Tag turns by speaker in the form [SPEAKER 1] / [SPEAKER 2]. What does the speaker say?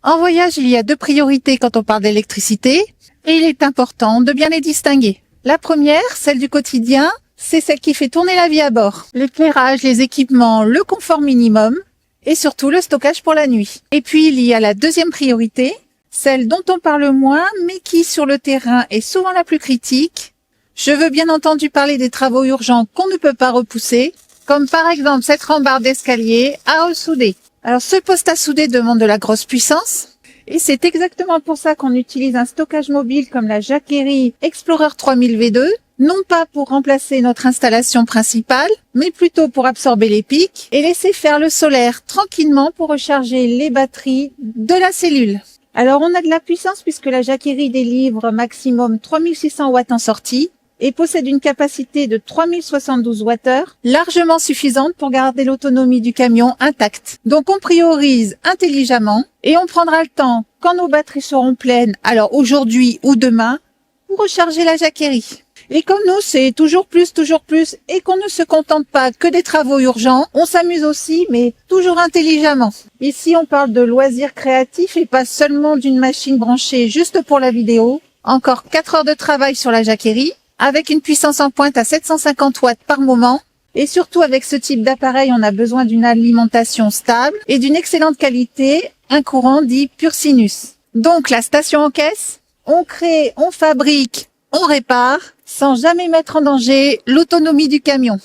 [SPEAKER 1] En voyage, il y a deux priorités quand on parle d'électricité et il est important de bien les distinguer. La première, celle du quotidien, c'est celle qui fait tourner la vie à bord. L'éclairage, les équipements, le confort minimum et surtout le stockage pour la nuit. Et puis il y a la deuxième priorité, celle dont on parle moins mais qui sur le terrain est souvent la plus critique. Je veux bien entendu parler des travaux urgents qu'on ne peut pas repousser, comme par exemple cette rambarde d'escalier à ressouder. Alors ce poste à souder demande de la grosse puissance et c'est exactement pour ça qu'on utilise un stockage mobile comme la Jacquerie Explorer 3000 V2, non pas pour remplacer notre installation principale, mais plutôt pour absorber les pics et laisser faire le solaire tranquillement pour recharger les batteries de la cellule. Alors on a de la puissance puisque la Jacquerie délivre maximum 3600 watts en sortie et possède une capacité de 3072 Wh, largement suffisante pour garder l'autonomie du camion intacte. Donc on priorise intelligemment et on prendra le temps, quand nos batteries seront pleines, alors aujourd'hui ou demain, pour recharger la Jacquerie. Et comme nous, c'est toujours plus, et qu'on ne se contente pas que des travaux urgents, on s'amuse aussi, mais toujours intelligemment. Ici, on parle de loisirs créatifs et pas seulement d'une machine branchée juste pour la vidéo. Encore 4 heures de travail sur la Jacquerie, avec une puissance en pointe à 750 watts par moment. Et surtout, avec ce type d'appareil, on a besoin d'une alimentation stable et d'une excellente qualité, un courant dit pur sinus. Donc, la station en caisse, on crée, on fabrique, on répare, sans jamais mettre en danger l'autonomie du camion.